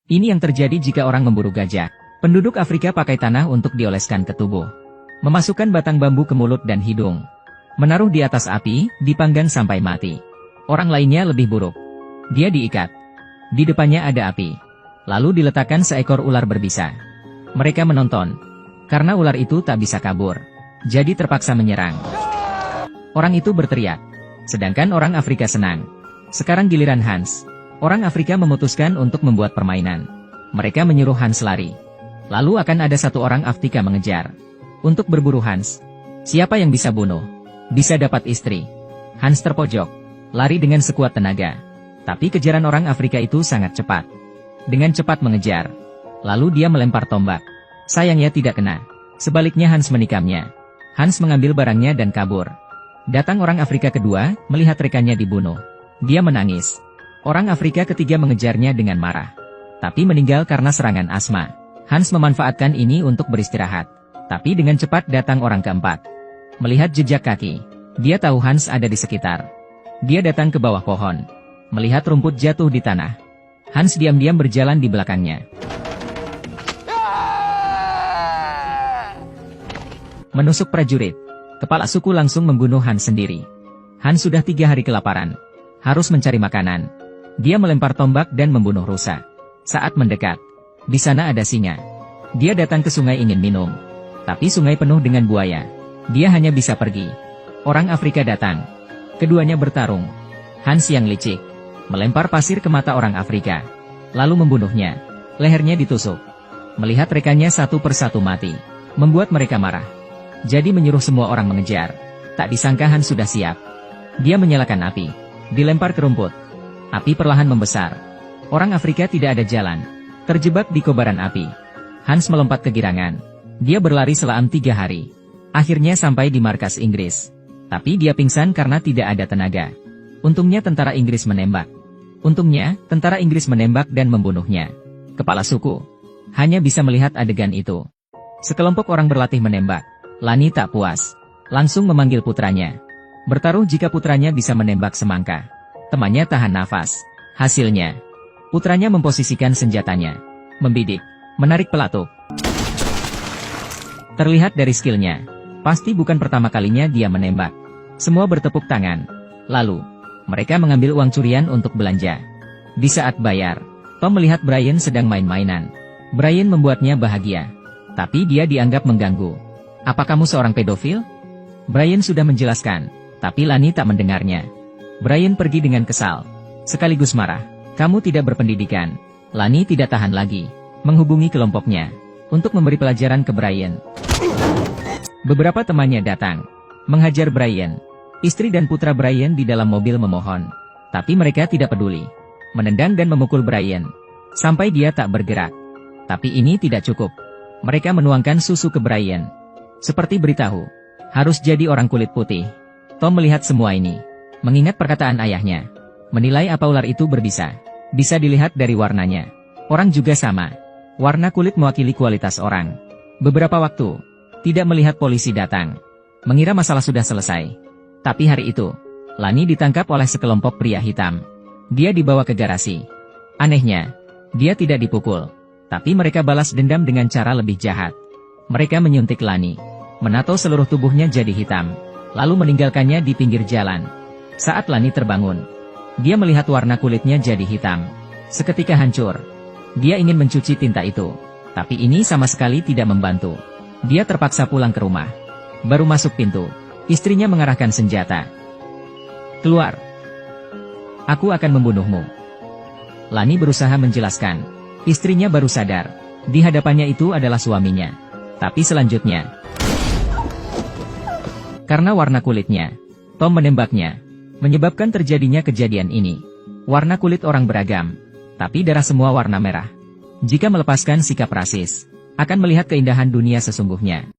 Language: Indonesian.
Ini yang terjadi jika orang memburu gajah. Penduduk Afrika pakai tanah untuk dioleskan ke tubuh. Memasukkan batang bambu ke mulut dan hidung. Menaruh di atas api, dipanggang sampai mati. Orang lainnya lebih buruk. Dia diikat. Di depannya ada api. Lalu diletakkan seekor ular berbisa. Mereka menonton. Karena ular itu tak bisa kabur. Jadi terpaksa menyerang. Orang itu berteriak. Sedangkan orang Afrika senang. Sekarang giliran Hans. Orang Afrika memutuskan untuk membuat permainan. Mereka menyuruh Hans lari. Lalu akan ada satu orang Afrika mengejar. Untuk berburu Hans. Siapa yang bisa bunuh? Bisa dapat istri. Hans terpojok. Lari dengan sekuat tenaga. Tapi kejaran orang Afrika itu sangat cepat. Dengan cepat mengejar. Lalu dia melempar tombak. Sayangnya tidak kena. Sebaliknya Hans menikamnya. Hans mengambil barangnya dan kabur. Datang orang Afrika kedua, melihat rekannya dibunuh. Dia menangis. Orang Afrika ketiga mengejarnya dengan marah. Tapi meninggal karena serangan asma. Hans memanfaatkan ini untuk beristirahat. Tapi dengan cepat datang orang keempat. Melihat jejak kaki, dia tahu Hans ada di sekitar. Dia datang ke bawah pohon. Melihat rumput jatuh di tanah. Hans diam-diam berjalan di belakangnya. Menusuk prajurit. Kepala suku langsung membunuh Hans sendiri. Hans sudah 3 hari kelaparan. Harus mencari makanan. Dia melempar tombak dan membunuh rusa. Saat mendekat, di sana ada singa. Dia datang ke sungai ingin minum. Tapi sungai penuh dengan buaya. Dia hanya bisa pergi. Orang Afrika datang. Keduanya bertarung. Hans yang licik melempar pasir ke mata orang Afrika. Lalu membunuhnya. Lehernya ditusuk. Melihat rekannya satu persatu mati. Membuat mereka marah. Jadi menyuruh semua orang mengejar. Tak disangka Hans sudah siap. Dia menyalakan api. Dilempar ke rumput. Api perlahan membesar. Orang Afrika tidak ada jalan. Terjebak di kobaran api. Hans melompat ke girangan. Dia berlari selama 3 hari. Akhirnya sampai di markas Inggris. Tapi dia pingsan karena tidak ada tenaga. Untungnya tentara Inggris menembak. Dan membunuhnya. Kepala suku hanya bisa melihat adegan itu. Sekelompok orang berlatih menembak. Lani tak puas. Langsung memanggil putranya. Bertaruh jika putranya bisa menembak semangka. Temannya tahan nafas. Hasilnya, putranya memposisikan senjatanya. Membidik. Menarik pelatuk. Terlihat dari skillnya. Pasti bukan pertama kalinya dia menembak. Semua bertepuk tangan. Lalu, mereka mengambil uang curian untuk belanja. Di saat bayar, Tom melihat Brian sedang main-mainan. Brian membuatnya bahagia. Tapi dia dianggap mengganggu. Apa kamu seorang pedofil? Brian sudah menjelaskan. Tapi Lani tak mendengarnya. Brian pergi dengan kesal. Sekaligus marah. Kamu tidak berpendidikan. Lani tidak tahan lagi. Menghubungi kelompoknya. Untuk memberi pelajaran ke Brian. Beberapa temannya datang. Menghajar Brian. Istri dan putra Brian di dalam mobil memohon. Tapi mereka tidak peduli. Menendang dan memukul Brian. Sampai dia tak bergerak. Tapi ini tidak cukup. Mereka menuangkan susu ke Brian. Seperti beritahu. Harus jadi orang kulit putih. Tom melihat semua ini. Mengingat perkataan ayahnya. Menilai apa ular itu berbisa. Bisa dilihat dari warnanya. Orang juga sama. Warna kulit mewakili kualitas orang. Beberapa waktu. Tidak melihat polisi datang. Mengira masalah sudah selesai. Tapi hari itu. Lani ditangkap oleh sekelompok pria hitam. Dia dibawa ke garasi. Anehnya. Dia tidak dipukul. Tapi mereka balas dendam dengan cara lebih jahat. Mereka menyuntik Lani. Menato seluruh tubuhnya jadi hitam. Lalu meninggalkannya di pinggir jalan. Saat Lani terbangun, dia melihat warna kulitnya jadi hitam. Seketika hancur. Dia ingin mencuci tinta itu. Tapi ini sama sekali tidak membantu. Dia terpaksa pulang ke rumah. Baru masuk pintu, istrinya mengarahkan senjata. Keluar. Aku akan membunuhmu. Lani berusaha menjelaskan. Istrinya baru sadar. Di hadapannya itu adalah suaminya. Tapi selanjutnya. Karena warna kulitnya, Tom menembaknya. Menyebabkan terjadinya kejadian ini. Warna kulit orang beragam. Tapi darah semua warna merah. Jika melepaskan sikap rasis, akan melihat keindahan dunia sesungguhnya.